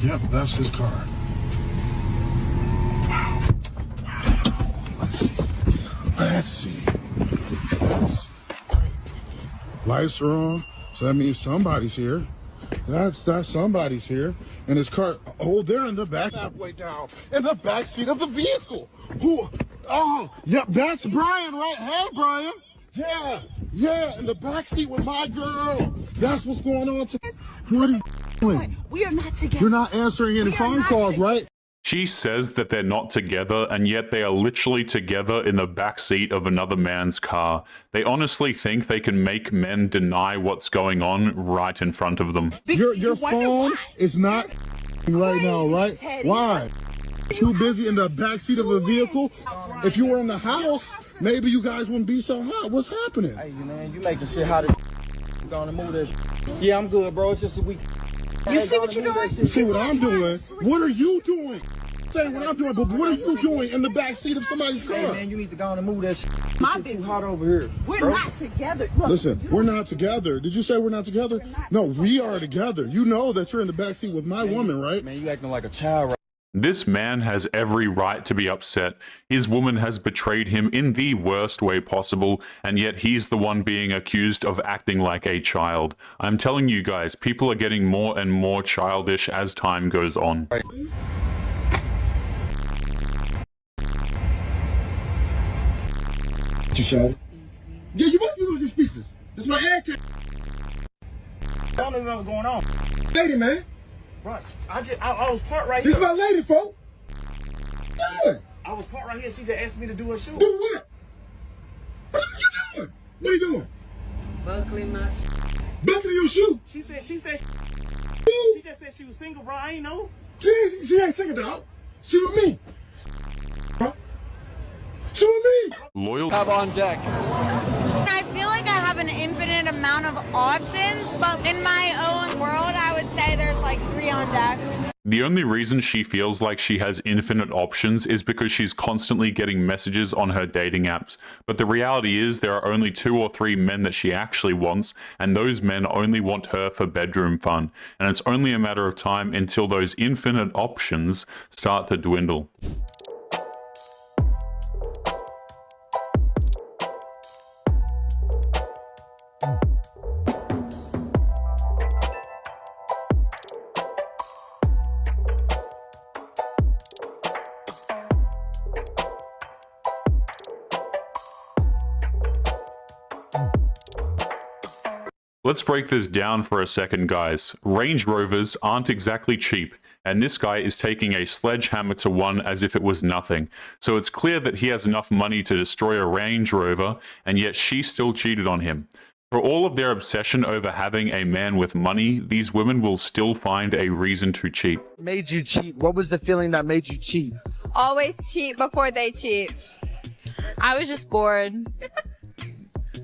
Yep, that's his car. Wow. Let's see. Let's see. Lights are on, so that means somebody's here. That's somebody's here. And his car, oh, they're in the back, halfway down, in the back seat of the vehicle. Who? Oh, yep, that's Brian, right? Hey, Brian. Yeah, in the back seat with my girl. That's what's going on. What are you doing? We are not together. You're not answering any phone calls, right? She says that they're not together, and yet they are literally together in the backseat of another man's car. They honestly think they can make men deny what's going on right in front of them. Your phone is not right now, right? Why? Too busy in the backseat of a vehicle? If you were in the house, maybe you guys wouldn't be so hot. What's happening? Hey, man, you making shit hot as gonna move that shit. Yeah, I'm good, bro. It's just a week. You see what you're doing? You see what I'm doing? What are you doing? Say what I'm doing, but what are you doing in the back seat of somebody's car? Hey, man, you need to go on and move that shit. My It's business. too hot over here. We're not together. Look, Listen, we're not together. Did you say we're not together? No, we are together. You know that you're in the back seat with my woman, right? Man, you acting like a child right This man has every right to be upset. His woman has betrayed him in the worst way possible, and yet he's the one being accused of acting like a child. I'm telling you guys, people are getting more and more childish as time goes on. You shot it? Yeah, you must be looking speechless. It's my act. I don't even know what's going on. Lady, man. Russ, I was parked right This here. is my lady, folks. What? I was parked right here. She just asked me to do her shoe. Do what? What are you doing? What are you doing? buckling my Buckling your shoe? She said, Who? she just said she was single, bro. I ain't know. She ain't singing, dog. She with me. Huh? She with me. Loyal. Have on deck. I feel like I have an infinite amount of options, but in my own world, I would say there's like 3 on deck. The only reason she feels like she has infinite options is because she's constantly getting messages on her dating apps. But the reality is there are only 2 or 3 men that she actually wants, and those men only want her for bedroom fun. And it's only a matter of time until those infinite options start to dwindle. Let's break this down for a second, guys. Range Rovers aren't exactly cheap, and this guy is taking a sledgehammer to one as if it was nothing. So it's clear that he has enough money to destroy a Range Rover, and yet she still cheated on him. For all of their obsession over having a man with money, these women will still find a reason to cheat. Made you cheat. What was the feeling that made you cheat? Always cheat before they cheat. I was just bored.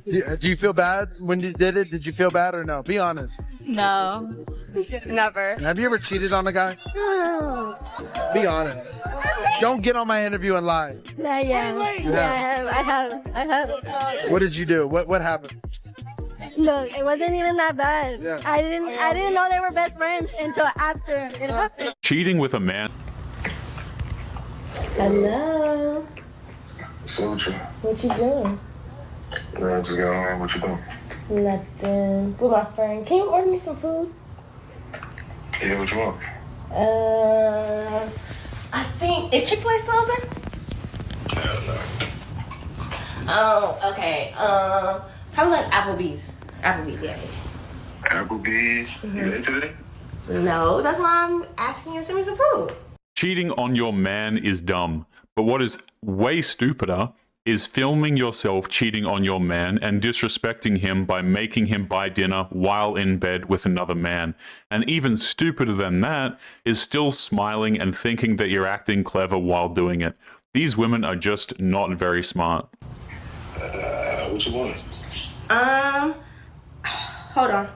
Do you feel bad when you did it? Did you feel bad or no? Be honest. No, never. Have you ever cheated on a guy? Be honest. Don't get on my interview and lie. Yeah, I have. What did you do? What happened? Look, it wasn't even that bad. Yeah. I didn't know they were best friends until after it happened. Cheating with a man. Hello. So What you doing? I just got on. What you doing? Nothing. With my friend. Can you order me some food? Yeah, what you want? I think is Chick-fil-A still open? Hell no. Oh, okay. Probably like Applebee's. Applebee's, yeah. Applebee's? You ate today? No, that's why I'm asking you to send me some food. Cheating on your man is dumb, but what is way stupider is filming yourself cheating on your man and disrespecting him by making him buy dinner while in bed with another man. And even stupider than that is still smiling and thinking that you're acting clever while doing it. These women are just not very smart. What you want? Hold on.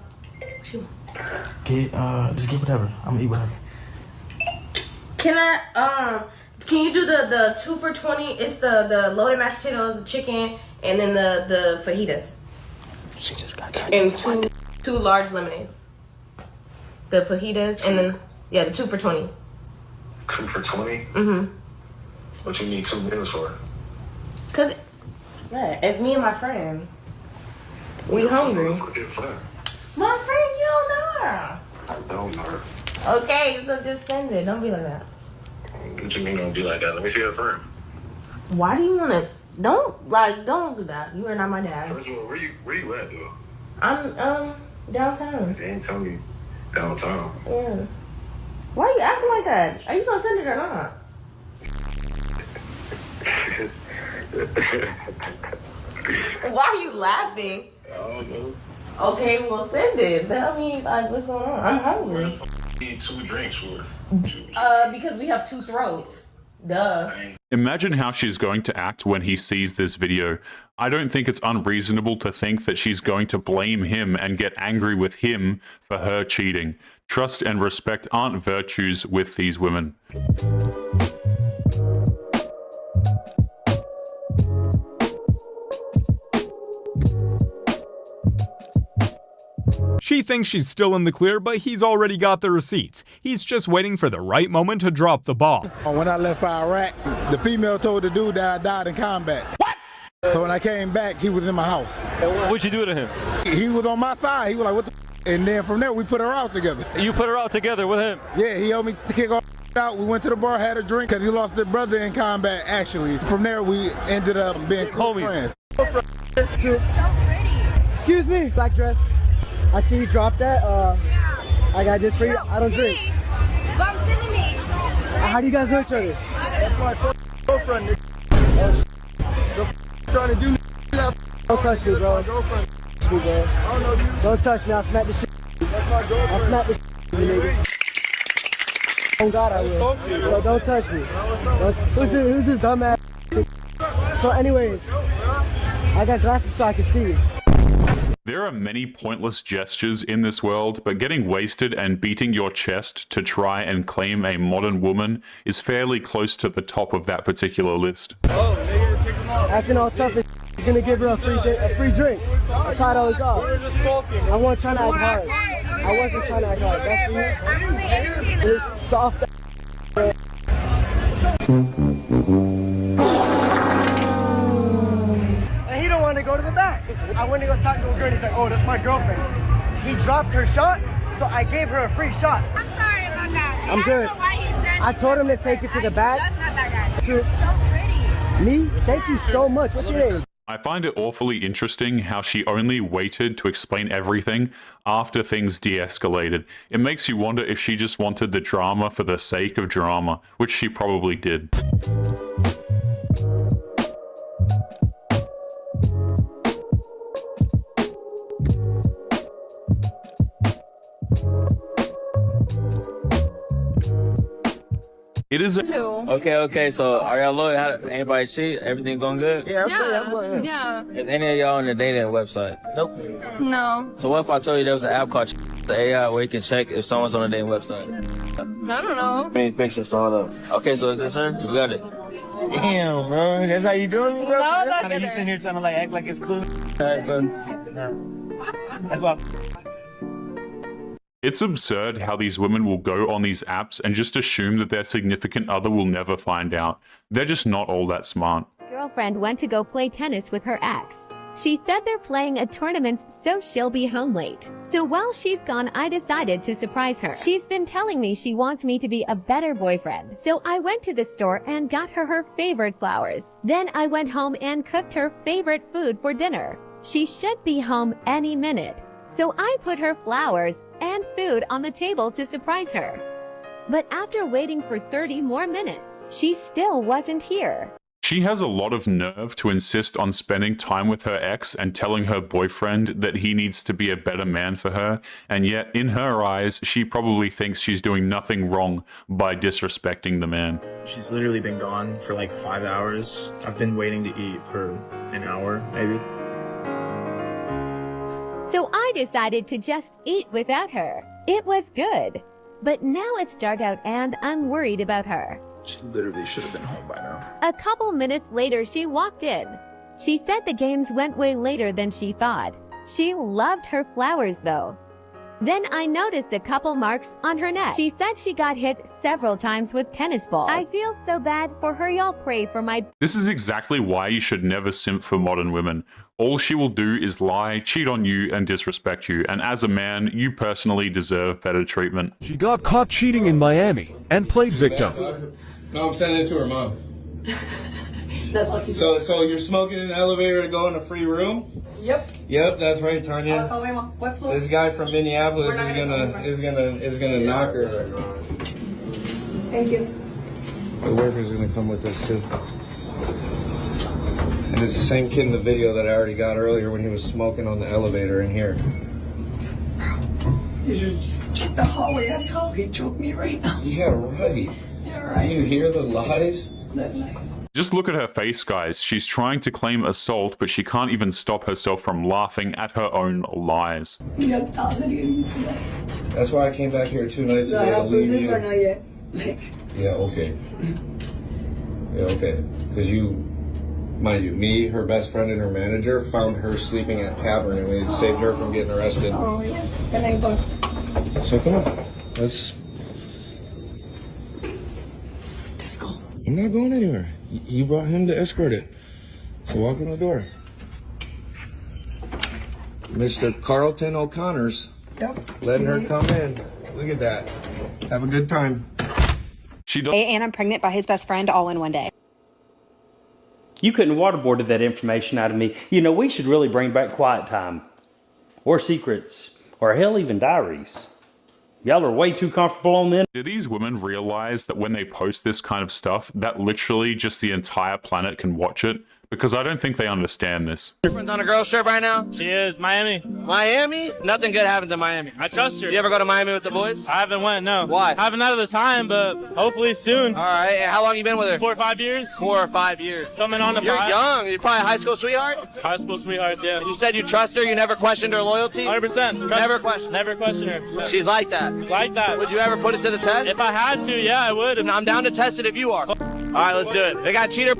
Just get whatever. I'm gonna eat whatever. Can you do the 2 for $20? It's the loaded mashed potatoes, the chicken, and then the fajitas. She just got that. And two large lemonades. The fajitas and then Yeah, the 2 for 20. 2 for 20? Mm-hmm. What you need 2 meals for? Cause, yeah, it's me and my friend. We hungry. My friend, you don't know her. I don't know her. Okay, so just send it. Don't be like that. What you mean don't be like that? Let me see her friend. Why do you wanna? Don't do that. You are not my dad. First of all, where you at, though? I'm downtown. They ain't tell me downtown. Yeah. Why are you acting like that? Are you gonna send it or not? Why are you laughing? I don't know. Okay, well send it. Tell me like what's going on. I'm hungry. Need 2 drinks for. Because we have 2 throats. Duh. Imagine how she's going to act when he sees this video. I don't think it's unreasonable to think that she's going to blame him and get angry with him for her cheating. Trust and respect aren't virtues with these women. She thinks she's still in the clear, but he's already got the receipts. He's just waiting for the right moment to drop the ball. When I left for Iraq, the female told the dude that I died in combat. What? So when I came back, he was in my house. What'd you do to him? He was on my side. He was like, what the f? And then from there, we put her out together. You put her out together with him? Yeah, he helped me to kick all out. We went to the bar, had a drink, because he lost his brother in combat, actually. From there, we ended up being homies. Friends. You're so pretty. Excuse me, black dress. I see you drop that. I got this for you. I don't drink. How do you guys know each other? That's my girlfriend. Trying to do that. Don't touch me, bro. Don't touch me. I'll smack the shit. I'll smack the shit, nigga. Oh God, I will. So don't touch me. Who's this dumbass? So anyways, I got glasses so I can see. There are many pointless gestures in this world, but getting wasted and beating your chest to try and claim a modern woman is fairly close to the top of that particular list. Acting all tough, he's gonna give her a free drink. $5 off. I wasn't trying to act hard. I wasn't trying to act hard. That's for you. It's soft. And he don't want to go to the back. I went to go talk to a girl. He's like, oh, that's my girlfriend. He dropped her shot, so I gave her a free shot. I'm sorry about that. I'm good. I told him to take it to the back. That's not that guy. You're so pretty. Me? Thank you so much. What's your name? I find it awfully interesting how she only waited to explain everything after things de-escalated. It makes you wonder if she just wanted the drama for the sake of drama, which she probably did. It is Okay, so are y'all loyal? Anybody cheat? Everything going good? Yeah. Is any of y'all on the dating website? Nope. No. So what if I told you there was an app called the AI where you can check if someone's on the dating website? I don't know. Main picture, so okay, so is this her? You got it. Damn, bro. That's how you doing, bro? No, that's you sitting here trying to like act like it's cool. Alright, bro. That's why. It's absurd how these women will go on these apps and just assume that their significant other will never find out. They're just not all that smart. Girlfriend went to go play tennis with her ex. She said they're playing a tournament, so she'll be home late. So while she's gone, I decided to surprise her. She's been telling me she wants me to be a better boyfriend. So I went to the store and got her favorite flowers. Then I went home and cooked her favorite food for dinner. She should be home any minute. So I put her flowers and food on the table to surprise her. But after waiting for 30 more minutes, she still wasn't here. She has a lot of nerve to insist on spending time with her ex and telling her boyfriend that he needs to be a better man for her, and yet in her eyes, she probably thinks she's doing nothing wrong by disrespecting the man. She's literally been gone for like 5 hours. I've been waiting to eat for an hour, maybe. So I decided to just eat without her. It was good. But now it's dark out and I'm worried about her. She literally should have been home by now. A couple minutes later, she walked in. She said the games went way later than she thought. She loved her flowers though. Then I noticed a couple marks on her neck. She said she got hit several times with tennis balls. I feel so bad for her. Y'all pray for my... This is exactly why you should never simp for modern women. All she will do is lie, cheat on you, and disrespect you. And as a man, you personally deserve better treatment. She got caught cheating in Miami and played victim. No, I'm sending it to her mom. That's lucky. So you're smoking in the elevator to go in a free room? Yep. Yep, that's right, Tanya. Call my mom. What floor? This guy from Minneapolis is gonna knock her. Thank you. The worker's gonna come with us too. And it's the same kid in the video that I already got earlier when he was smoking on the elevator in here. You should just check the hallway. That's how he choked me right now. Yeah, right. Yeah, right. Do you hear the lies? The lies. Just look at her face, guys. She's trying to claim assault, but she can't even stop herself from laughing at her own lies. That's why I came back here 2 nights ago to leave you. Or not yet? Like. Yeah, okay. Yeah, okay. Because you, mind you, me, her best friend, and her manager found her sleeping at Tavern, and we saved her from getting arrested. Oh, yeah. And then go. So come on. Let's... Just go. I'm not going anywhere. You brought him to escort it. So walk in the door. Mr. Carlton O'Connor's letting her come in. Look at that. Have a good time. And I'm pregnant by his best friend all in one day. You couldn't waterboarded that information out of me. You know, we should really bring back quiet time. Or secrets. Or hell, even diaries. Y'all are way too comfortable on them. Do these women realize that when they post this kind of stuff, that literally just the entire planet can watch it? Because I don't think they understand this. Girlfriend's on a girl's trip right now? She is. Miami. Miami? Nothing good happens in Miami. I trust her. You ever go to Miami with the boys? I haven't went, no. Why? I haven't had the time, but hopefully soon. All right. And how long you been with her? 4 or 5 years. 4 or 5 years. Coming on to 5. You're young. You're probably a high school sweetheart? High school sweethearts, yeah. You said you trust her? You never questioned her loyalty? 100%. Never question. Never question her. She's like that? She's like that. Would you ever put it to the test? If I had to, yeah, I would. I'm down to test it if you are. All right, let's do it. They got cheater.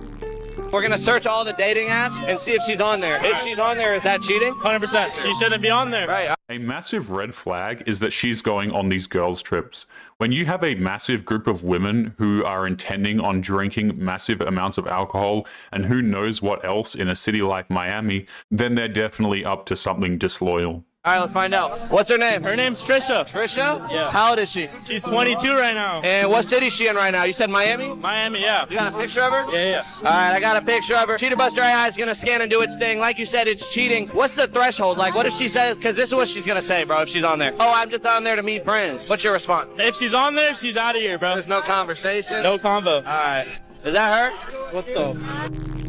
We're going to search all the dating apps and see if she's on there. If she's on there, is that cheating? 100%. She shouldn't be on there. Right. A massive red flag is that she's going on these girls' trips. When you have a massive group of women who are intending on drinking massive amounts of alcohol and who knows what else in a city like Miami, then they're definitely up to something disloyal. All right, let's find out. What's her name? Her name's Trisha. Trisha? Yeah. How old is she? She's 22 right now. And what city is she in right now? You said Miami? Miami, yeah. You got a picture of her? Yeah. All right, I got a picture of her. Cheater Buster AI is going to scan and do its thing. Like you said, it's cheating. What's the threshold? Like, what if she says, because this is what she's going to say, bro, if she's on there. Oh, I'm just on there to meet friends. What's your response? If she's on there, she's out of here, bro. There's no conversation? No convo. All right. Is that her? What the?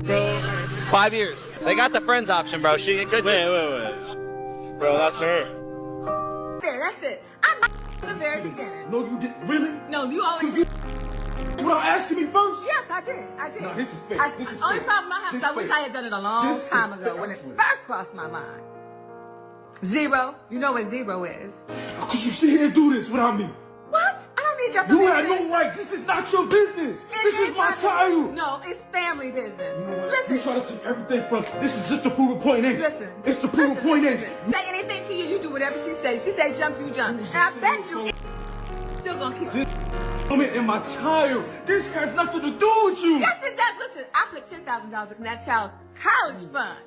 Bro. 5 years. They got the friends option, bro. She good. Wait. Bro, that's her. There, that's it. I'm from the very beginning. No, you didn't. Really? No, you always. Without asking me first? Yes, I did. No, this is fake. This is only fake. problem I have is I wish I had done it a long time ago when it first crossed my mind. 0. You know what 0 is. How could you sit here and do this without me? What? I don't need your You permission. had no right. This is not your business. This is my child. No, it's family business. You know what? Listen. You try to take everything from. This is just to prove a point, ain't it? Listen. It's to prove a point, ain't it? Say anything to you, you do whatever she says. She say jump, you jump. And I bet you still gonna keep This woman and my child. This has nothing to do with you. Yes, it does. Listen, I put $10,000 in that child's college fund.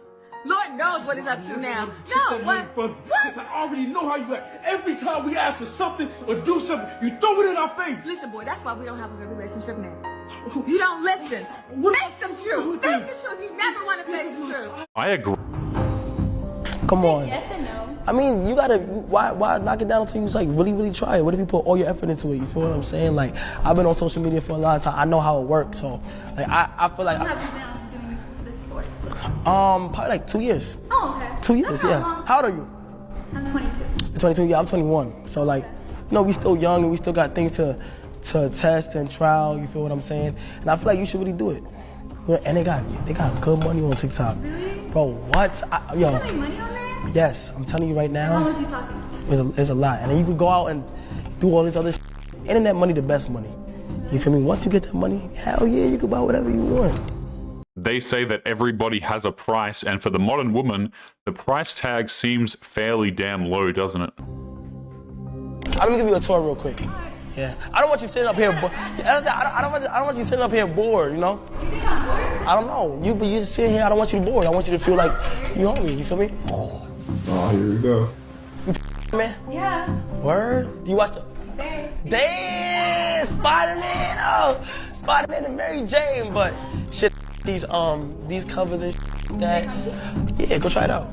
Lord knows what it's up to now. No, what? Because I already know how you act. Every time we ask for something or do something, you throw it in our face. Listen, boy, that's why we don't have a good relationship now. You don't listen. Face the truth. Face the truth. You never want to face the truth. I agree. Come on. Yes and no. I mean, you gotta, why knock it down until you like really try it? What if you put all your effort into it? You feel what I'm saying? Like, I've been on social media for a long time. I know how it works. So, like, I feel like. How long have you been doing this sport? Probably like 2 years. Oh, okay. 2 years, That's not yeah. long. How old are you? I'm 22. 22, yeah, I'm 21. So like, you know, we still young and we still got things to test and trial, you feel what I'm saying? And I feel like you should really do it. And they got good money on TikTok. Really? Bro, what? You Yo. have any money on there? Yes, I'm telling you right now. How much you talking? It's a lot. And then you could go out and do all this other shit. Internet money, the best money. You feel me? Once you get that money, hell yeah, you can buy whatever you want. They say that everybody has a price, and for the modern woman, the price tag seems fairly damn low, doesn't it? Let me give you a tour real quick. Yeah. I don't want you sitting up here. I don't want you sitting up here bored. You know. I don't know. You just sitting here. I don't want you to bored. I want you to feel like you hungry. You feel me? Oh, here we go. You man. Yeah. Word. Do you watch the? Damn, Spider-Man. Oh, Spider-Man and Mary Jane. But shit, these covers and shit that. Yeah, go try it out.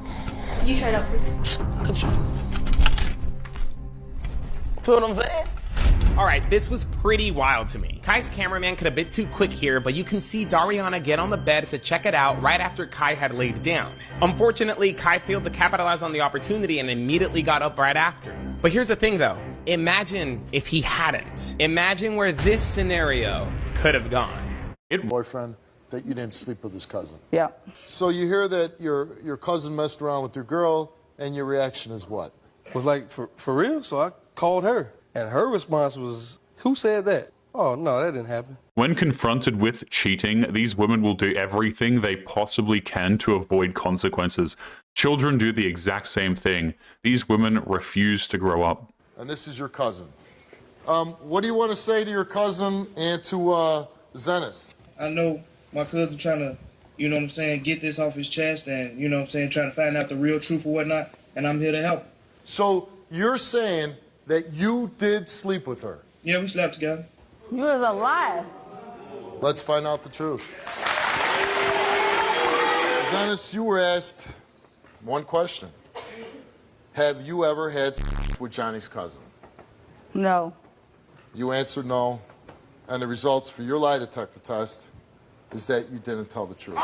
You try it out first. Good try. Feel what I'm saying? Alright, this was pretty wild to me. Kai's cameraman got a bit too quick here, but you can see Dariana get on the bed to check it out right after Kai had laid down. Unfortunately, Kai failed to capitalize on the opportunity and immediately got up right after. But here's the thing though, imagine if he hadn't. Imagine where this scenario could have gone. Boyfriend that you didn't sleep with his cousin. Yeah. So you hear that your cousin messed around with your girl, and your reaction is what? Was like, for real? So I called her. And her response was, who said that? Oh, no, that didn't happen. When confronted with cheating, these women will do everything they possibly can to avoid consequences. Children do the exact same thing. These women refuse to grow up. And this is your cousin. What do you want to say to your cousin and to Zenas? I know my cousin trying to, you know what I'm saying, get this off his chest and, you know what I'm saying, trying to find out the real truth or whatnot, and I'm here to help. So you're saying that you did sleep with her? Yeah, we slept together. You was a liar. Let's find out the truth. Zenas, you were asked one question. Have you ever had sex with Johnny's cousin? No. You answered no, and the results for your lie detector test is that you didn't tell the truth.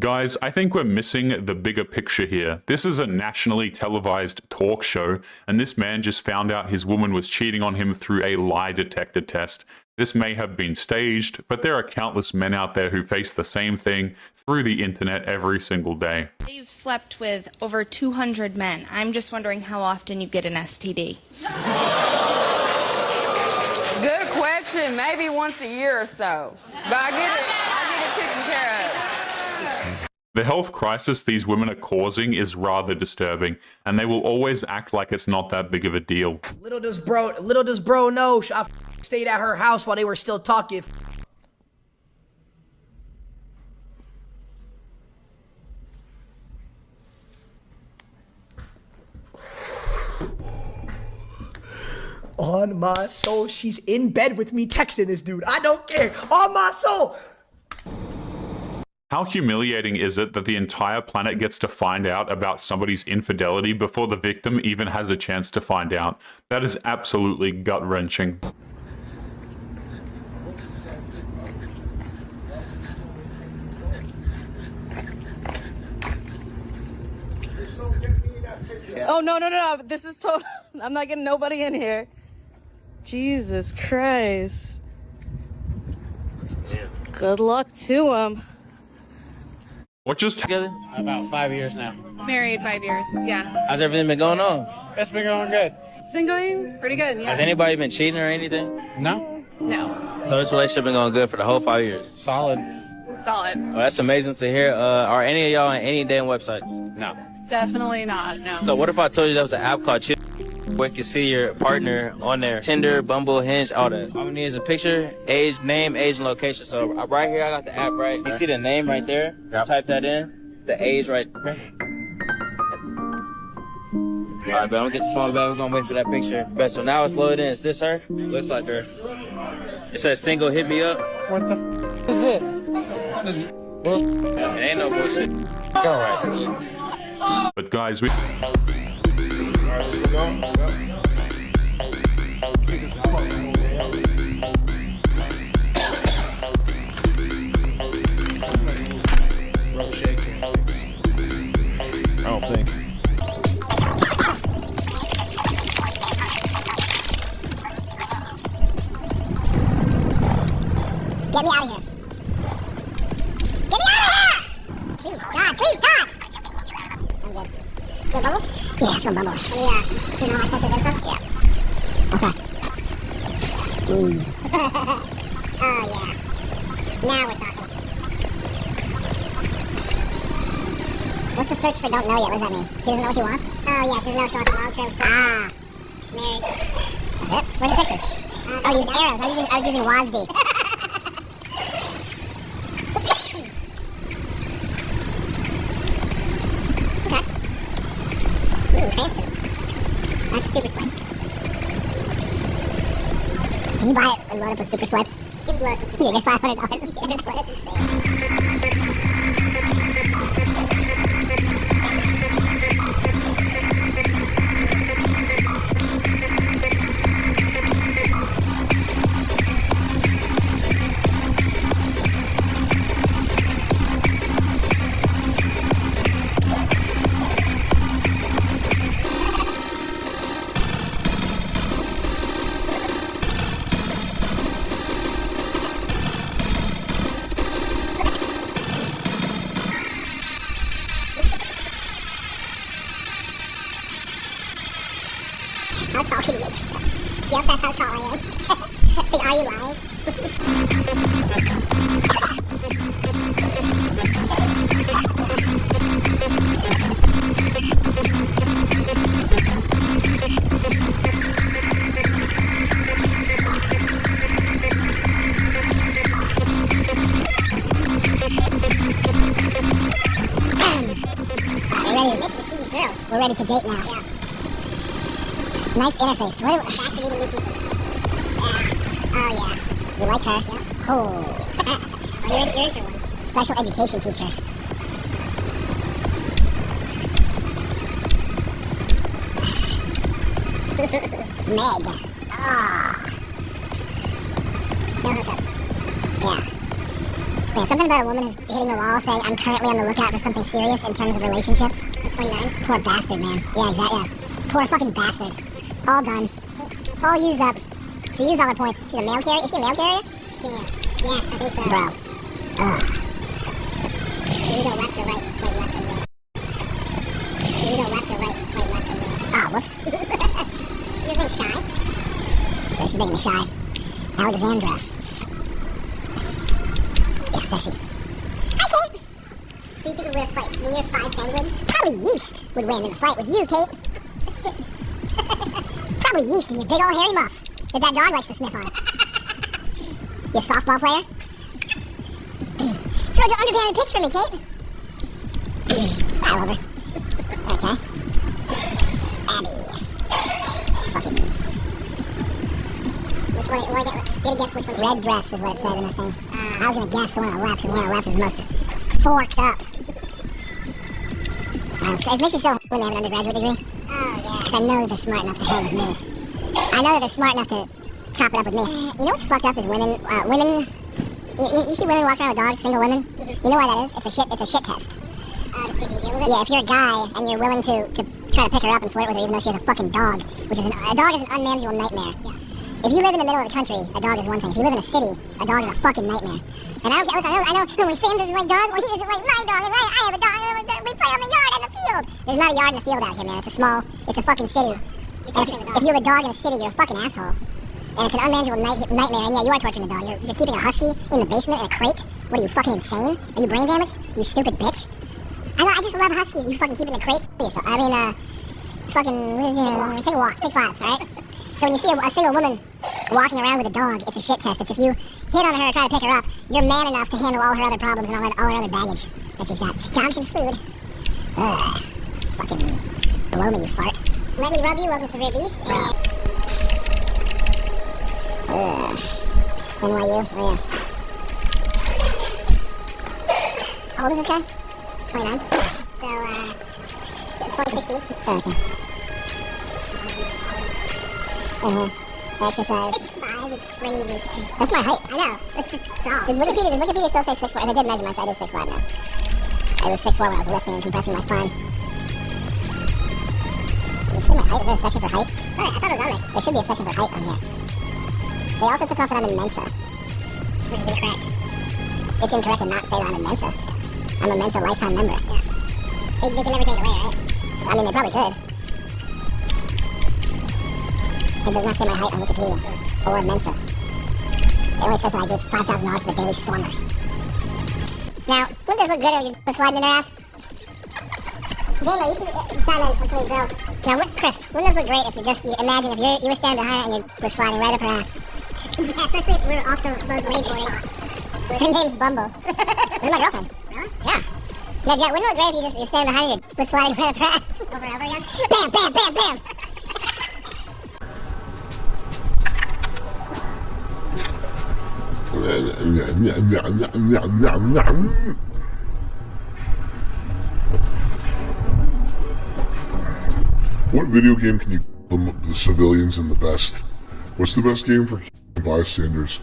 Guys, I think we're missing the bigger picture here. This is a nationally televised talk show, and this man just found out his woman was cheating on him through a lie detector test. This may have been staged, but there are countless men out there who face the same thing through the internet every single day. You've slept with over 200 men. I'm just wondering how often you get an STD. Good question. Maybe once a year or so. But I get it taken care of. The health crisis these women are causing is rather disturbing, and they will always act like it's not that big of a deal. Little does bro know, I stayed at her house while they were still talking. On my soul, she's in bed with me texting this dude. I don't care. On my soul. How humiliating is it that the entire planet gets to find out about somebody's infidelity before the victim even has a chance to find out? That is absolutely gut-wrenching. Oh, no. This is total. I'm not getting nobody in here. Jesus Christ. Good luck to him. What just together? About 5 years now. Married 5 years, yeah. How's everything been going on? It's been going good. It's been going pretty good, yeah. Has anybody been cheating or anything? No. No. So this relationship been going good for the whole 5 years? Solid. Solid. Well, that's amazing to hear. Are any of y'all on any damn websites? No. Definitely not, no. So what if I told you there was an app called Cheat where you can see your partner on there? Tinder, Bumble, Hinge, all that. All we need is a picture, age, name, age, and location. So right here, I got the app, right? You see the name right there? Yep. Type that in. The age right there. All right, but I'm gonna get the phone back. We're gonna wait for that picture. But so now it's loaded in. Is this her? Looks like her. It says single, hit me up. What the is this? This bullshit. It ain't no bullshit. All right. But guys, we... I don't think. Get me out of here. Get me out of here! Please, God, please, God! I'm good. It's gonna bubble? Yeah, it's gonna bubble. Let me, you know how sensitive this stuff? Yeah. Okay. Oh, yeah. Now we're talking. What's the search for don't know yet? What does that mean? She doesn't know what she wants? Oh, yeah, she doesn't know what she wants. Long-term search. Ah. Marriage. That's it? Where's the pictures? Oh, use arrows. I was using WASD. Okay. Ooh, fancy. That's super swipe. Can you buy it and load up with super swipes? You can load up super. You get $500 with super swipes. That's how tall can you make yourself? Yep, that's how tall I am. Like, are you lying? We're ready to see these girls. We're ready to date now. Yeah. Nice interface. What back to meeting new people. Yeah. Oh, yeah. You like her? Yeah. Oh. You're in for one. Special education teacher. Meg. Oh. No hookups. Yeah. Yeah, something about a woman who's hitting the wall saying, I'm currently on the lookout for something serious in terms of relationships. 29. Poor bastard, man. Yeah, exactly. Yeah. Poor fucking bastard. All done. All used up. She used all her points. She's a mail carrier? Is she a mail carrier? Yeah. Yes, I think so. Bro. Ugh. You go left or right, swipe left or right. You go left or right, swipe left or right. Ah, whoops. You're being shy? So she's making me shy. Alexandra. Yeah, sexy. Hi, Kate! Who do you think would win a fight? Me or 5 penguins? Probably Yeast would win in a fight with you, Kate. Probably Yeast in your big old hairy muff that dog likes to sniff on. You a softball player? Throw your underhanded pitch for me, Kate. I love her. Okay. Abby. Fucking. Which one? You gotta guess which one's red dress is what it said in the thing. I was gonna guess the one on the left because the one on the left is the most forked up. So it makes me so when they have an undergraduate degree. Oh, yeah. Because I know that they're smart enough to hang with me. I know that they're smart enough to chop it up with me. You know what's fucked up is women, you see women walking around with dogs, single women? You know why that is? It's a shit test. To see if you deal with it? Yeah, if you're a guy and you're willing to try to pick her up and flirt with her even though she has a fucking dog, which is a dog is an unmanageable nightmare. Yeah. If you live in the middle of the country, a dog is one thing. If you live in a city, a dog is a fucking nightmare. And I know when Sam doesn't like dogs, well, he doesn't like my dog, and I have a dog, we play on the yard and the field. There's not a yard and a field out here, man. It's a fucking city. And if you have a dog in a city, you're a fucking asshole. And it's an unmanageable nightmare, and yeah, you are torturing the dog. You're keeping a husky in the basement in a crate? What are you, fucking insane? Are you brain damaged? You stupid bitch. I just love huskies. You fucking keep it in a crate? I mean, take a walk. Take 5, alright? So when you see a single woman walking around with a dog, it's a shit test. It's if you hit on her or try to pick her up, you're man enough to handle all her other problems and all her other baggage that she's got. Dogs and food. Ugh. Fucking blow me, you fart. Let me rub you, welcome Severe Beast. NYU, oh yeah. How old is this guy? 29. So, 2016. Oh, okay. Exercise. 6'5", it's crazy. That's my height. I know. It's just dog. Did Wikipedia still say 6'4"? I did measure myself. I did 6'5" now. I was 6'4" when I was lifting and compressing my spine. Did it say my height? Is there a section for height? Oh, I thought it was on there. There should be a section for height on here. They also took off that I'm in Mensa. Which is incorrect. It's incorrect to not say that I'm in Mensa. I'm a Mensa lifetime member. Yeah. They can never take it away, right? I mean, they probably could. It does not say my height on Wikipedia or Mensa. It only says that I gave $5,000 to the Daily Stormer. Now, wouldn't this look good if you were sliding in her ass? Damo, you should chime in between girls. Now, Chris, wouldn't this look great if you imagine if you were standing behind her and you were sliding right up her ass? Yeah, especially if we were also both wakeboarding. Her name's Bumble. This is my girlfriend. Really? Yeah. Now, Jack, wouldn't it look great if you're standing behind her and you were sliding right up her ass? Over and over again? Bam, bam, bam, bam! What video game can you the civilians in the best? What's the best game for bystanders?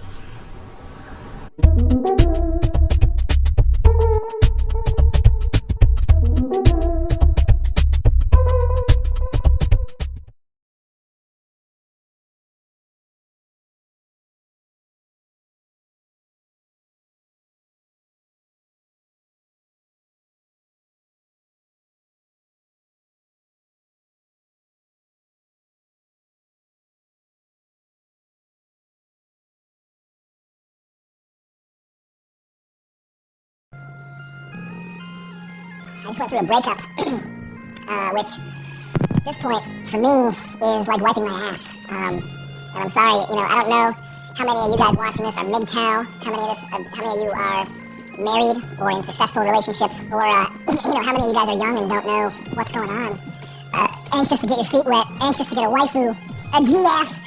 I just went through a breakup, which, at this point, for me, is like wiping my ass. And I'm sorry, I don't know how many of you guys watching this are MGTOW, how many of you are married or in successful relationships, or, how many of you guys are young and don't know what's going on. Anxious to get your feet wet, anxious to get a waifu, a GF.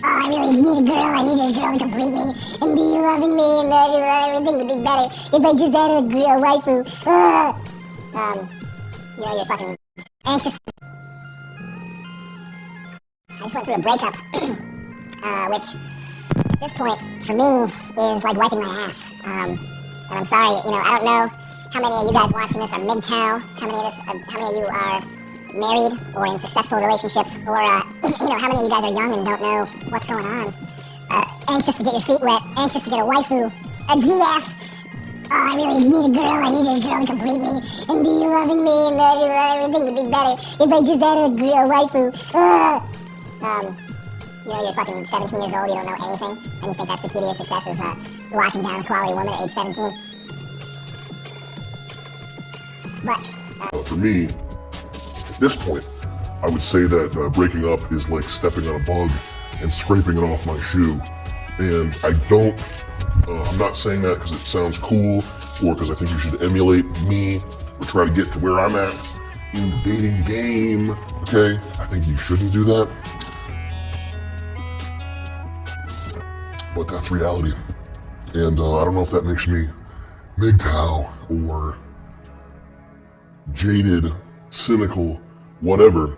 Oh, I really need a girl. I need a girl to complete me and be loving me, and everything would be better if I just had a waifu. You're fucking anxious. I just went through a breakup, which, at this point, for me, is like wiping my ass. And I'm sorry, I don't know how many of you guys watching this are MGTOW, how many of you are married or in successful relationships, or, how many of you guys are young and don't know what's going on. Anxious to get your feet wet, anxious to get a waifu, a GF. Oh, I really need a girl. I need a girl to complete me and be loving me, and everything would be better if I just had a waifu. You're fucking 17 years old, you don't know anything, and you think that's the key to your success is locking down a quality woman at age 17. But, For me, at this point, I would say that breaking up is like stepping on a bug and scraping it off my shoe. And I'm not saying that because it sounds cool or because I think you should emulate me or try to get to where I'm at in the dating game, okay? I think you shouldn't do that. But that's reality. And I don't know if that makes me MGTOW or jaded, cynical, whatever.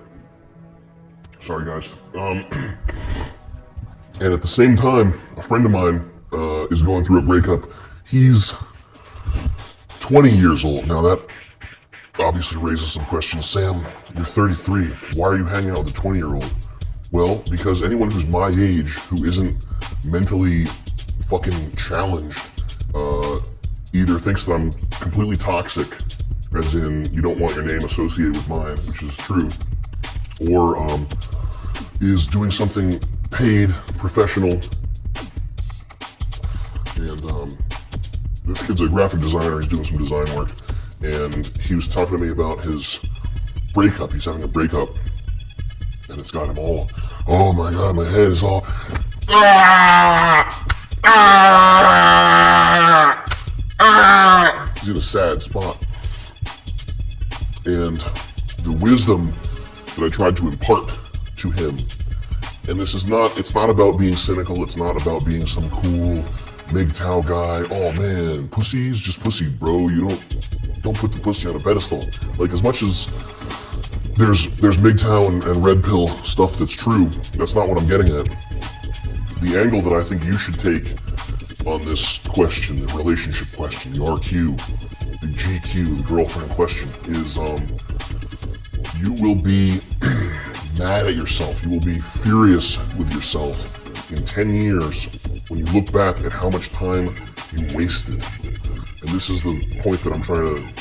Sorry, guys. And at the same time, a friend of mine is going through a breakup. He's 20 years old. Now that obviously raises some questions. Sam, you're 33. Why are you hanging out with a 20-year-old? Well, because anyone who's my age who isn't mentally fucking challenged either thinks that I'm completely toxic, as in you don't want your name associated with mine, which is true, or is doing something paid, professional. And this kid's a graphic designer, he's doing some design work, and he was talking to me about his breakup. He's having a breakup, and it's got him all, oh my god, my head is all, he's in a sad spot. And the wisdom that I tried to impart to him, and this is not, it's not about being cynical, it's not about being some cool MGTOW guy. Oh man, pussy's just pussy, bro. You don't put the pussy on a pedestal. Like, as much as there's MGTOW and red pill stuff that's true, that's not what I'm getting at. The angle that I think you should take on this question, the relationship question, the RQ, the GQ, the girlfriend question, is you will be mad at yourself. You will be furious with yourself in 10 years when you look back at how much time you wasted. And this is the point that I'm trying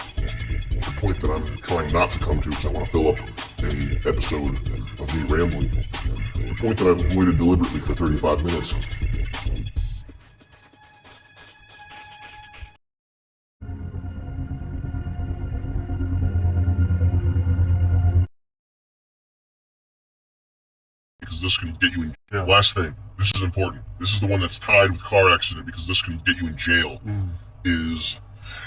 not to come to, because I want to fill up an episode of me rambling. The point that I've avoided deliberately for 35 minutes. because this can get you in jail. Last thing, this is important. This is the one that's tied with car accident because this can get you in jail. Is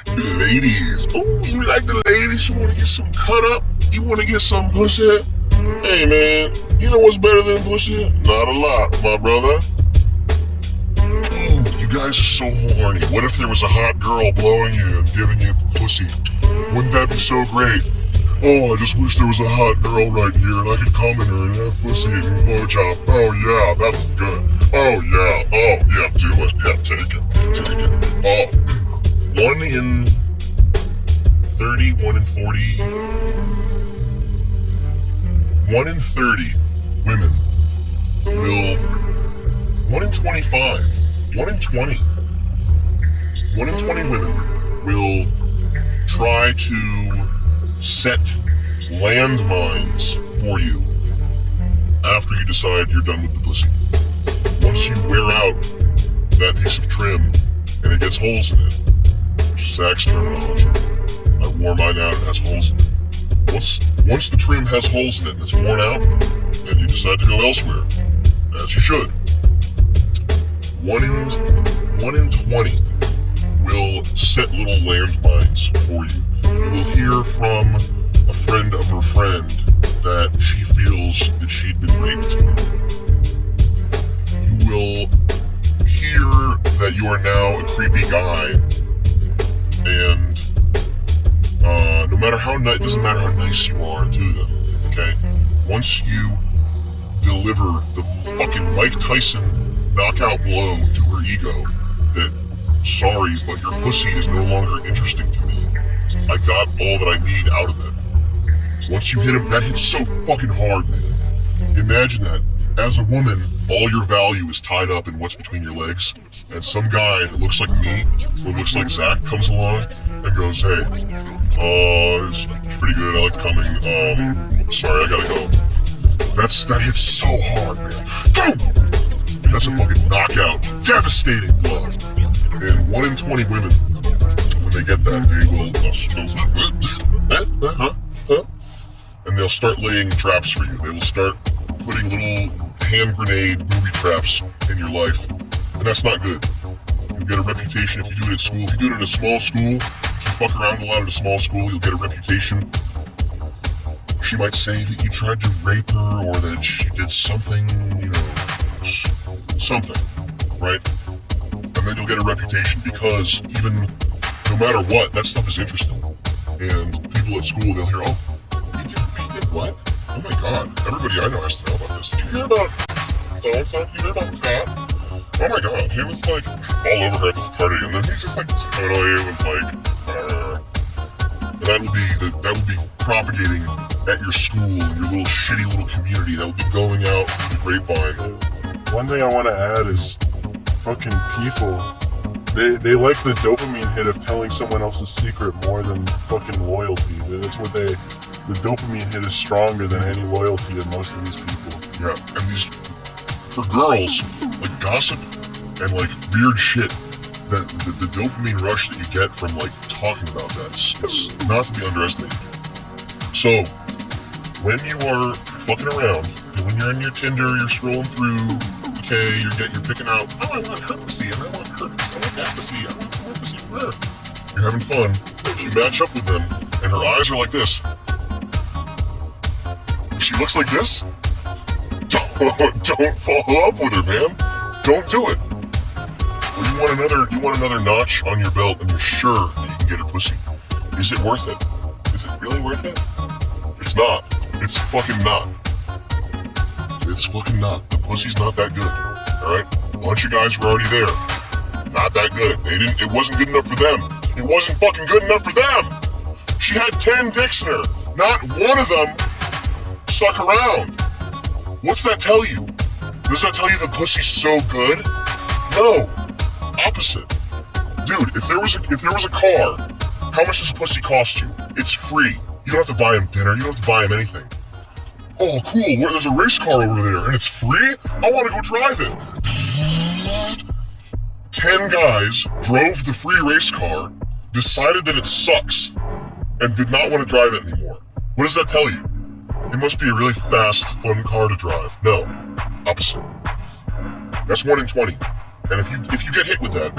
ladies. Oh, you like the ladies? You want to get some cut up? You want to get some pussy? Hey man, you know what's better than pussy? Not a lot, my brother. You guys are so horny. What if there was a hot girl blowing you and giving you pussy? Wouldn't that be so great? Oh, I just wish there was a hot girl right here and I could come in her and have pussy and blowjob. Oh yeah, that's good. Oh yeah, do it. Yeah, take it. Oh, 1 in 30, 1 in 40, 1 in 30 women will, 1 in 25, 1 in 20, 1 in 20 women will try to set landmines for you after you decide you're done with the pussy. Once you wear out that piece of trim and it gets holes in it, which is Zach's terminology, I wore mine out, it has holes in it. Once the trim has holes in it and it's worn out, then you decide to go elsewhere, as you should. 1 in 20 will set little landmines for you. You will hear from a friend of her friend that she feels that she'd been raped. You will hear that you are now a creepy guy, and no matter how nice, it doesn't matter how nice you are to them, okay? Once you deliver the fucking Mike Tyson knockout blow to her ego that, sorry, but your pussy is no longer interesting to me. I got all that I need out of it. Once you hit him, that hits so fucking hard, man. Imagine that. As a woman, all your value is tied up in what's between your legs, and some guy that looks like me, or looks like Zach, comes along and goes, hey, it's pretty good, I like coming, sorry, I gotta go. That hits so hard, man. Boom! That's a fucking knockout, devastating blow. And 1 in 20 women, when they get that, they will, and they'll start laying traps for you. They will start putting little hand grenade booby traps in your life, and that's not good. You'll get a reputation if you do it at school. If you do it at a small school, if you fuck around a lot at a small school, you'll get a reputation. She might say that you tried to rape her, or that she did something, you know, something, right? And then you'll get a reputation because even, no matter what, that stuff is interesting. And people at school, they'll hear, oh, you did what? Oh my god, everybody I know has to know about this. Did you hear about so-and-so? Did you hear about Scott? Oh my god, he was like all over her at this party, and then he just like totally was like, and that would be propagating at your school, in your little shitty little community. That would be going out through the grapevine. One thing I want to add is fucking people. They like the dopamine hit of telling someone else's secret more than fucking loyalty. That's what the dopamine hit is stronger than any loyalty in most of these people. Yeah, and these, for girls, like gossip and like weird shit, that the dopamine rush that you get from like talking about that, it's not to be underestimated. So, when you are fucking around, when you're in your Tinder, you're scrolling through, okay, you're picking out, oh, I want her pussy, and I want her pussy, I want that pussy, I want some more pussy from her. You're having fun. If you match up with them, and her eyes are like this, if she looks like this, don't follow up with her, man. Don't do it. Or you want another notch on your belt, and you're sure that you can get her pussy. Is it worth it? Is it really worth it? It's not. It's fucking not. It's fucking not. The pussy's not that good. Alright? A bunch of guys were already there. Not that good. It wasn't good enough for them. It wasn't fucking good enough for them! She had 10 dicks in her. Not one of them stuck around. What's that tell you? Does that tell you the pussy's so good? No. Opposite. Dude, if there was a car, how much does a pussy cost you? It's free. You don't have to buy him dinner. You don't have to buy him anything. Oh, cool. There's a race car over there, and it's free? I want to go drive it. 10 guys drove the free race car, decided that it sucks, and did not want to drive it anymore. What does that tell you? It must be a really fast, fun car to drive. No, opposite. That's 1 in 20. And if you get hit with that,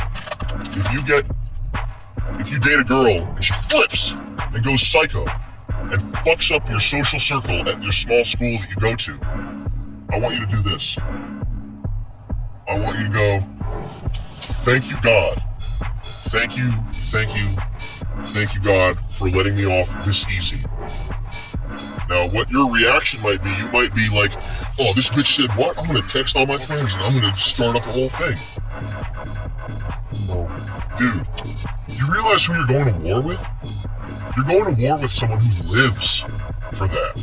if you date a girl and she flips and goes psycho and fucks up your social circle at your small school that you go to, I want you to do this. I want you to go, thank you, God. Thank you, God, for letting me off this easy. Now, what your reaction might be, you might be like, oh, this bitch said what? I'm gonna text all my friends and I'm gonna start up a whole thing. No. Dude, you realize who you're going to war with? You're going to war with someone who lives for that.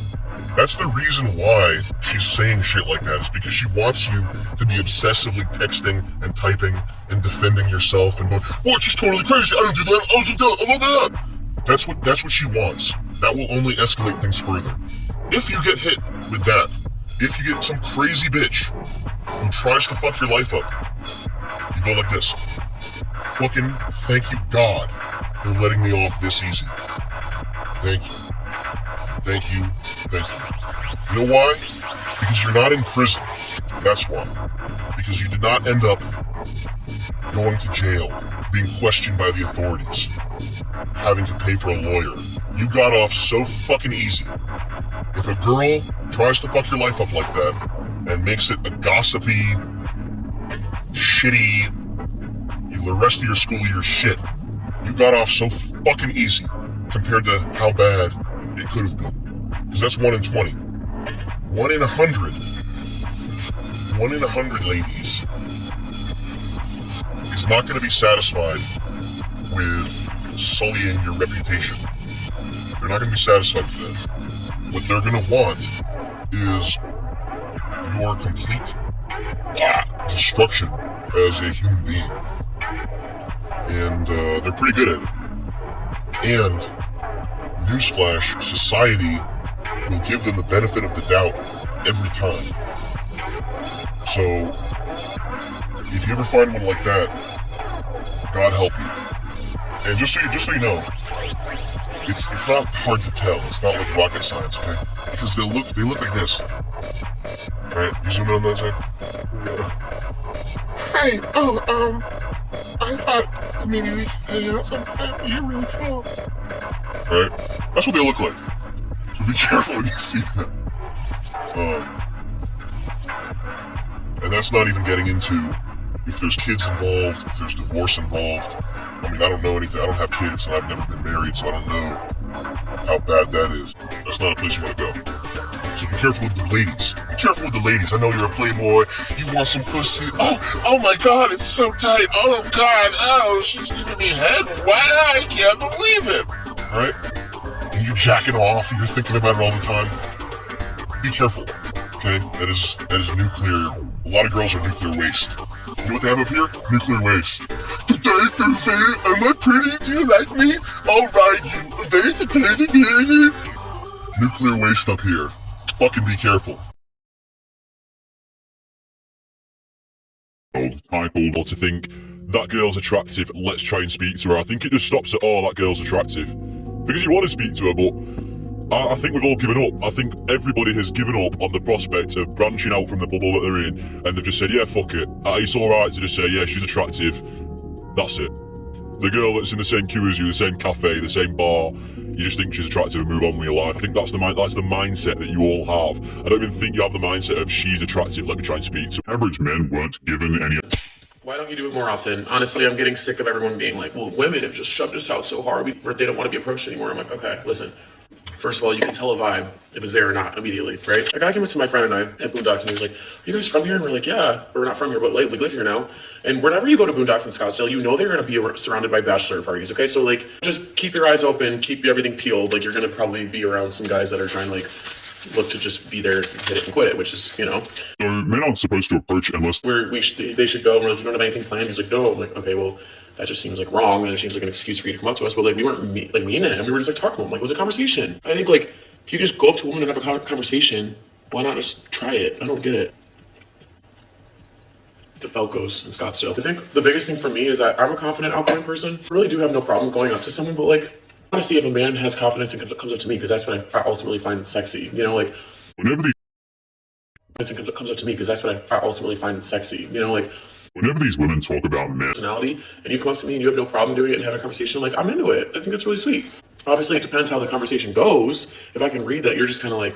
That's the reason why she's saying shit like that, is because she wants you to be obsessively texting and typing and defending yourself and going, oh, she's totally crazy, I didn't do that, I love that. That's what she wants. That will only escalate things further. If you get hit with that, if you get some crazy bitch who tries to fuck your life up, you go like this. Fucking thank you, God, for letting me off this easy. Thank you. Thank you. Thank you. You know why? Because you're not in prison. That's why. Because you did not end up going to jail, being questioned by the authorities, having to pay for a lawyer. You got off so fucking easy. If a girl tries to fuck your life up like that and makes it a gossipy, shitty, the rest of your school year shit, you got off so fucking easy compared to how bad it could have been. Because that's 1 in 20. 1 in 100. 1 in 100 ladies is not going to be satisfied with sullying your reputation. They're not going to be satisfied with that. What they're going to want is your complete destruction as a human being. And they're pretty good at it. And newsflash, society will give them the benefit of the doubt every time. So if you ever find one like that, God help you. And just so you know, it's not hard to tell. It's not like rocket science, okay? Because they look like this. Alright, you zoom in on that side? Hey, I thought maybe we could hang out sometime. You're really cool. Right? That's what they look like. So be careful when you see that. And that's not even getting into if there's kids involved, if there's divorce involved. I mean, I don't know anything. I don't have kids and I've never been married, so I don't know how bad that is. That's not a place you want to go. So be careful with the ladies. Be careful with the ladies. I know you're a playboy. You want some pussy. Oh my God, it's so tight. Oh God, oh, she's giving me head. Wow, I can't believe it. All right? And you're jacking off and you're thinking about it all the time. Be careful, okay? That is nuclear. A lot of girls are nuclear waste. You know what they have up here? Nuclear waste. Today, Thursday, am I pretty? Do you like me? All right, you. Nuclear waste up here. Fucking be careful. Titled or to think that girl's attractive, let's try and speak to her. I think it just stops at, oh, that girl's attractive. Because you want to speak to her, but I think we've all given up. I think everybody has given up on the prospect of branching out from the bubble that they're in, and they've just said, yeah, fuck it. It's alright to just say, yeah, she's attractive. That's it. The girl that's in the same queue as you, the same cafe, the same bar, you just think she's attractive and move on with your life. I think that's the mindset that you all have. I don't even think you have the mindset of she's attractive, let me try and speak to her. Average men weren't given any... Why don't you do it more often? Honestly, I'm getting sick of everyone being like, well, women have just shoved us out so hard, they don't want to be approached anymore. I'm like, okay, listen. First of all, you can tell a vibe if it's there or not immediately, right? A guy came up to my friend and I at Boondocks and he was like, are you guys from here? And we're like, yeah, we're not from here, but like, we live here now. And whenever you go to Boondocks in Scottsdale, you know they're going to be surrounded by bachelor parties, okay? So like, just keep your eyes open, keep everything peeled. Like, you're going to probably be around some guys that are trying to like, look to just be there, hit it and quit it, which is, you know. So men aren't supposed to approach unless... They should go, and we're like, you don't have anything planned? He's like, no. I'm like, okay, well, that just seems like wrong, and it seems like an excuse for you to come up to us, but like, we weren't mean to him, we were just like talking to him, like, it was a conversation. I think like, if you just go up to a woman and have a conversation, why not just try it? I don't get it. The Falcos in Scottsdale. I think the biggest thing for me is that I'm a confident, outgoing person. I really do have no problem going up to someone, but like, Honestly, if a man has confidence and comes up to me, because that's what I ultimately find sexy, you know, like Whenever comes up to me, because that's what I ultimately find sexy, you know, like whenever these women talk about men, personality, and you come up to me and you have no problem doing it and have a conversation, like I'm into it. I think that's really sweet. Obviously, it depends how the conversation goes. If I can read that you're just kind of like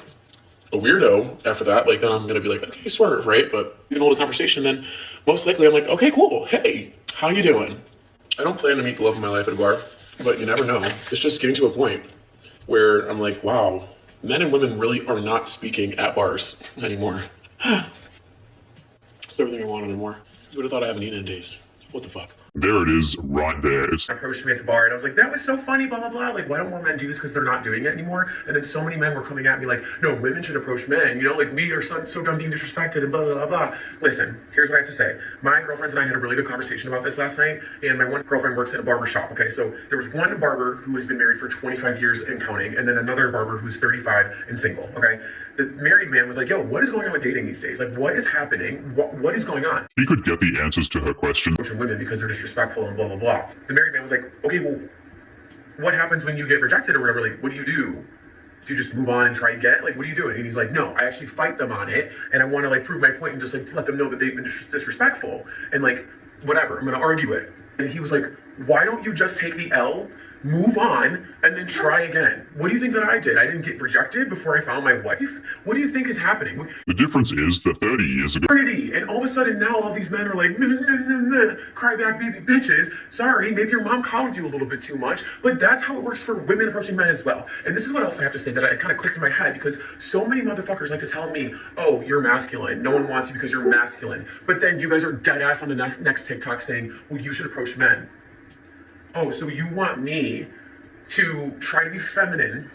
a weirdo after that, like then I'm gonna be like, okay, swerve, right? But you can hold a conversation, then most likely I'm like, okay, cool. Hey, how you doing? I don't plan to meet the love of my life at a bar, but you never know. It's just getting to a point where I'm like, wow, men and women really are not speaking at bars anymore. It's everything I want anymore. You would have thought I haven't eaten in days. What the fuck? there it is, right there. It's Approached me at the bar and I was like, that was so funny, blah, blah, blah. Like, why don't more men do this? Because they're not doing it anymore. And then so many men were coming at me like, no, women should approach men. You know, like we are so done being disrespected and blah, blah, blah, blah. Listen, here's what I have to say. My girlfriends and I had a really good conversation about this last night. And my one girlfriend works at a barber shop. Okay, so there was one barber who has been married for 25 years and counting. And then another barber who's 35 and single. Okay. The married man was like, yo, what is going on with dating these days? Like, what is happening? What is going on? he could get the answers to her questions. Women because they're disrespectful and blah, blah, blah. The married man was like, okay, well, what happens when you get rejected or whatever? Like, what do? Do you just move on and try again? Like, what are you doing? And he's like, no, I actually fight them on it. And I want to like prove my point and just like let them know that they've been disrespectful and like, whatever, I'm going to argue it. And he was like, why don't you just take the L, move on, and then try again? What do you think that I did? I didn't get rejected before I found my wife? What do you think is happening? The difference is that 30 years ago, And all of a sudden now all these men are like, cry back baby bitches. Sorry, maybe your mom coddled you a little bit too much, but that's how it works for women approaching men as well. And this is what else I have to say that I kind of clicked in my head because so many motherfuckers like to tell me, oh, you're masculine. No one wants you because you're masculine. But then you guys are dead ass on the next TikTok saying, well, you should approach men. Oh, so you want me to try to be feminine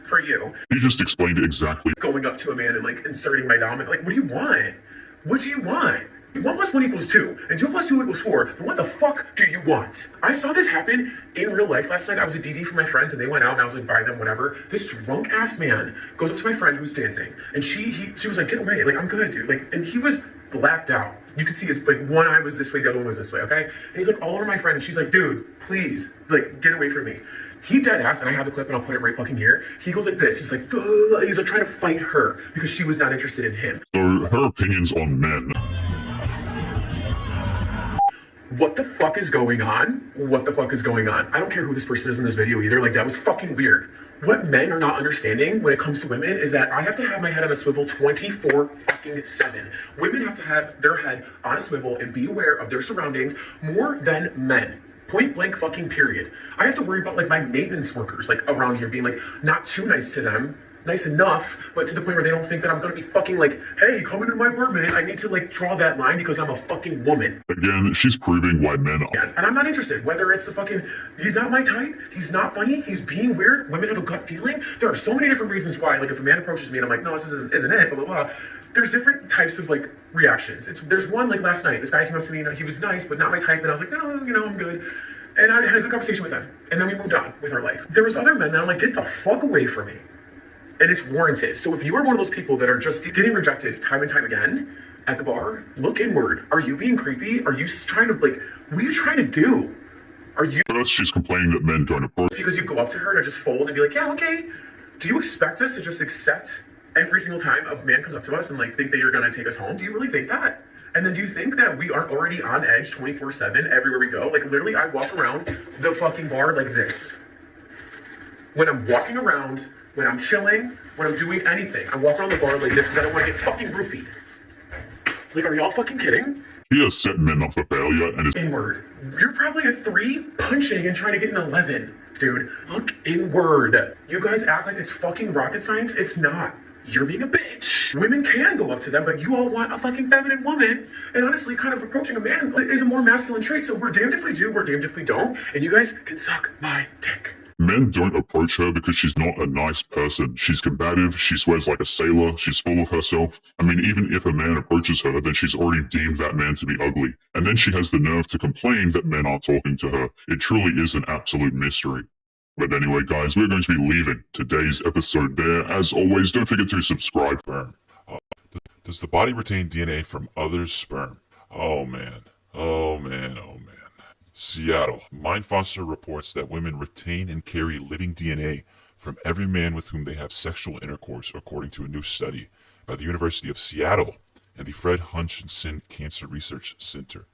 for you? he just explained it exactly. Going up to a man and like inserting my dominant, like, what do you want? What do you want? 1 + 1 = 2, and 2 + 2 = 4. Then what the fuck do you want? I saw this happen in real life last night. I was at DD for my friends, and they went out, and I was like, buy them, whatever. This drunk ass man goes up to my friend who's dancing, and she was like, get away, like I'm good, dude. Like, and he was blacked out. You could see his like one eye was this way, the other one was this way. Okay, and he's like all over my friend, and she's like, dude, please, like get away from me. He dead ass, and I have the clip, and I'll put it right fucking here. He goes like this. He's like, ugh. He's like trying to fight her because she was not interested in him. So her opinions on men. What the fuck is going on? What the fuck is going on? I don't care who this person is in this video either. Like, that was fucking weird. What men are not understanding when it comes to women is that I have to have my head on a swivel 24-7. Women have to have their head on a swivel and be aware of their surroundings more than men. Point blank fucking period. I have to worry about like my maintenance workers like around here being like not too nice to them. Nice enough, but to the point where they don't think that I'm gonna be fucking like, hey, come into my apartment. I need to like draw that line because I'm a fucking woman. Again, she's proving why men are. And I'm not interested. Whether it's the fucking, he's not my type, he's not funny, he's being weird, women have a gut feeling. There are so many different reasons why. Like if a man approaches me and I'm like, no, this isn't it, blah, blah, blah. There's different types of like reactions. There's one like last night, this guy came up to me and he was nice, but not my type. And I was like, no, you know, I'm good. And I had a good conversation with him. And then we moved on with our life. There was other men that I'm like, get the fuck away from me. And it's warranted. So if you are one of those people that are just getting rejected time and time again at the bar, look inward. Are you being creepy? Are you trying to like, what are you trying to do? Are you— First, she's complaining that men don't approach. Because you go up to her and just fold and be like, yeah, okay. Do you expect us to just accept every single time a man comes up to us and like think that you're gonna take us home? Do you really think that? And then do you think that we aren't already on edge 24/7 everywhere we go? Like literally I walk around the fucking bar like this. When I'm walking around, when I'm chilling, when I'm doing anything, I walk around the bar like this because I don't want to get fucking roofied. Like, are y'all fucking kidding? He has set men up for failure and is inward. You're probably a 3 punching and trying to get an 11. Dude, look inward. You guys act like it's fucking rocket science. It's not. You're being a bitch. Women can go up to them, but you all want a fucking feminine woman. And honestly, kind of approaching a man is a more masculine trait. So we're damned if we do, we're damned if we don't. And you guys can suck my dick. Men don't approach her because she's not a nice person. She's combative, she swears like a sailor, she's full of herself. I mean, even if a man approaches her, then she's already deemed that man to be ugly. And then she has the nerve to complain that men aren't talking to her. It truly is an absolute mystery. But anyway, guys, we're going to be leaving today's episode there. As always, don't forget to subscribe. Sperm. Does the body retain DNA from other sperm? Oh man. Oh man. Oh man. Seattle. Mindfoster reports that women retain and carry living DNA from every man with whom they have sexual intercourse, according to a new study by the University of Seattle and the Fred Hutchinson Cancer Research Center.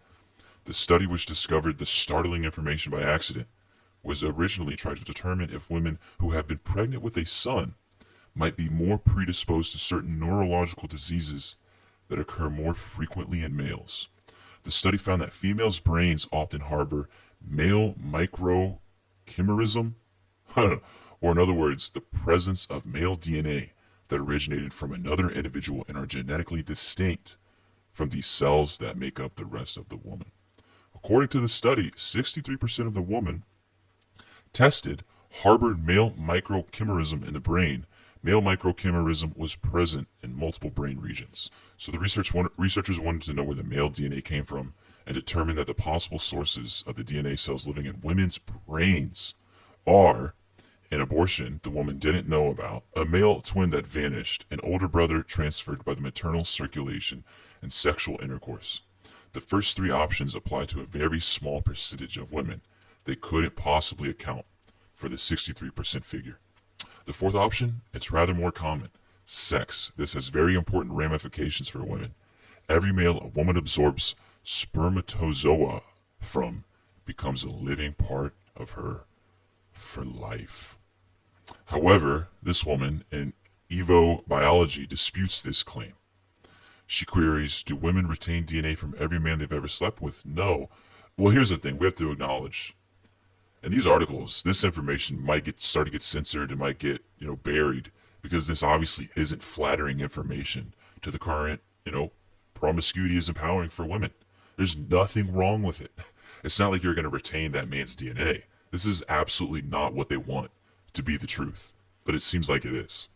The study, which discovered the startling information by accident, was originally trying to determine if women who have been pregnant with a son might be more predisposed to certain neurological diseases that occur more frequently in males. The study found that females' brains often harbor male microchimerism, or in other words, the presence of male DNA that originated from another individual and are genetically distinct from the cells that make up the rest of the woman. According to the study, 63% of the women tested harbored male microchimerism in the brain. Male microchimerism was present in multiple brain regions. So the researchers wanted to know where the male DNA came from and determined that the possible sources of the DNA cells living in women's brains are an abortion the woman didn't know about, a male twin that vanished, an older brother transferred by the maternal circulation, and sexual intercourse. The first three options apply to a very small percentage of women. They couldn't possibly account for the 63% figure. The fourth option, it's rather more common. Sex. This has very important ramifications for women. Every male a woman absorbs spermatozoa from becomes a living part of her for life. However, this woman in Evo Biology disputes this claim. She queries, do women retain DNA from every man they've ever slept with? No. Well, here's the thing. We have to acknowledge, in these articles, this information might start to get censored and might get, buried, because this obviously isn't flattering information to the current, promiscuity is empowering for women. There's nothing wrong with it. It's not like you're going to retain that man's DNA. This is absolutely not what they want to be the truth, but it seems like it is.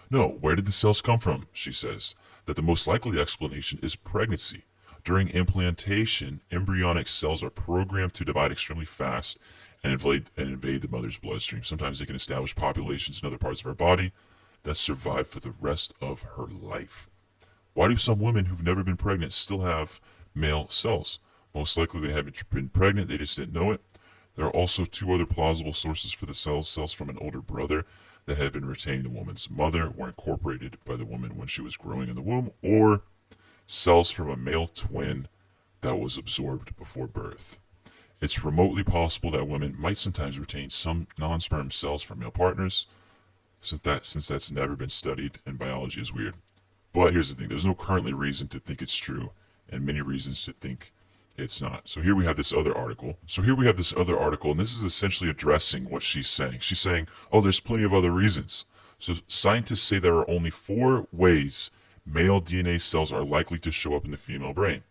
No, where did the cells come from? She says that the most likely explanation is pregnancy. During implantation, embryonic cells are programmed to divide extremely fast and invade the mother's bloodstream. Sometimes they can establish populations in other parts of her body that survive for the rest of her life. Why do some women who've never been pregnant still have male cells? Most likely they haven't been pregnant, they just didn't know it. There are also two other plausible sources for the cells. Cells from an older brother that had been retained in the woman's mother were incorporated by the woman when she was growing in the womb, or cells from a male twin that was absorbed before birth. It's remotely possible that women might sometimes retain some non-sperm cells from male partners, since that's never been studied and biology is weird. But here's the thing, there's no currently reason to think it's true, and many reasons to think it's not. So here we have this other article. And this is essentially addressing what she's saying. She's saying, oh, there's plenty of other reasons. So scientists say there are only 4 ways male DNA cells are likely to show up in the female brain.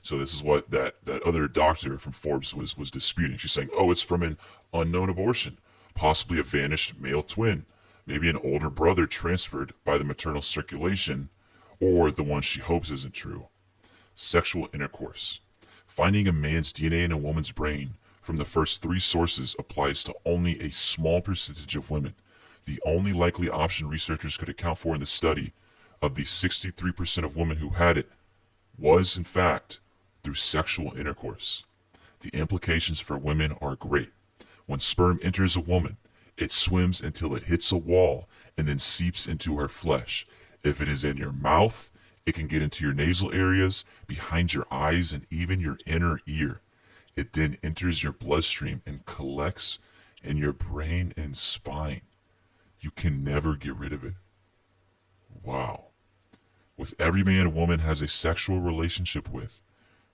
So this is what that other doctor from Forbes was disputing. She's saying, oh, it's from an unknown abortion, possibly a vanished male twin, maybe an older brother transferred by the maternal circulation, or the one she hopes isn't true. Sexual intercourse. Finding a man's DNA in a woman's brain from the first 3 sources applies to only a small percentage of women. The only likely option researchers could account for in the study of the 63% of women who had it was, in fact, through sexual intercourse. The implications for women are great. When sperm enters a woman, it swims until it hits a wall and then seeps into her flesh. If it is in your mouth, it can get into your nasal areas, behind your eyes, and even your inner ear. It then enters your bloodstream and collects in your brain and spine. You can never get rid of it. Wow. With every man a woman has a sexual relationship with,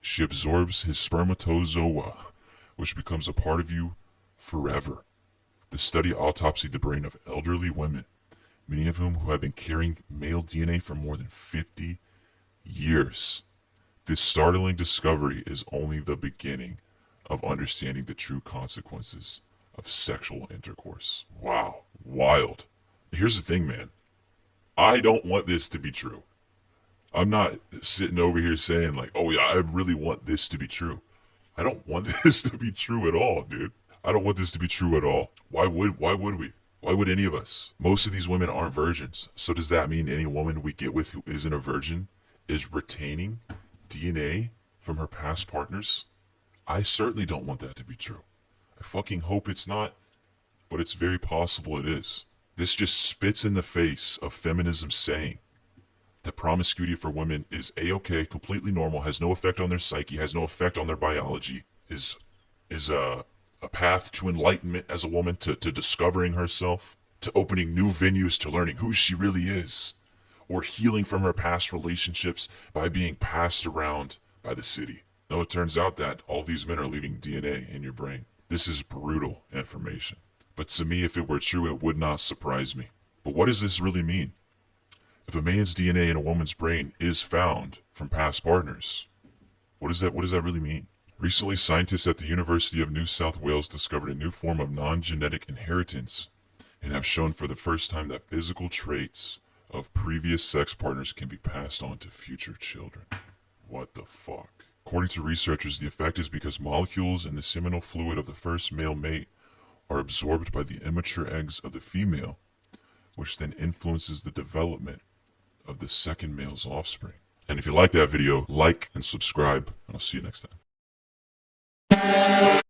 she absorbs his spermatozoa, which becomes a part of you forever. The study autopsied the brain of elderly women, many of whom who have been carrying male DNA for more than 50 years. This startling discovery is only the beginning of understanding the true consequences of sexual intercourse. Wow. Wild. Here's the thing, man. I don't want this to be true. I'm not sitting over here saying like, oh yeah, I really want this to be true. I don't want this to be true at all, dude. I don't want this to be true at all. Why would we? Why would any of us? Most of these women aren't virgins. So does that mean any woman we get with who isn't a virgin is retaining DNA from her past partners? I certainly don't want that to be true. I fucking hope it's not, but it's very possible it is. This just spits in the face of feminism saying that promiscuity for women is a-okay, completely normal, has no effect on their psyche, has no effect on their biology, is a path to enlightenment as a woman, to discovering herself, to opening new venues, to learning who she really is, or healing from her past relationships by being passed around by the city. No, it turns out that all these men are leaving DNA in your brain. This is brutal information. But to me, if it were true, it would not surprise me. But what does this really mean? If a man's DNA in a woman's brain is found from past partners, what does that really mean? Recently, scientists at the University of New South Wales discovered a new form of non-genetic inheritance and have shown for the first time that physical traits of previous sex partners can be passed on to future children. What the fuck? According to researchers, the effect is because molecules in the seminal fluid of the first male mate are absorbed by the immature eggs of the female, which then influences the development of the second male's offspring. And if you like that video, like and subscribe, and I'll see you next time.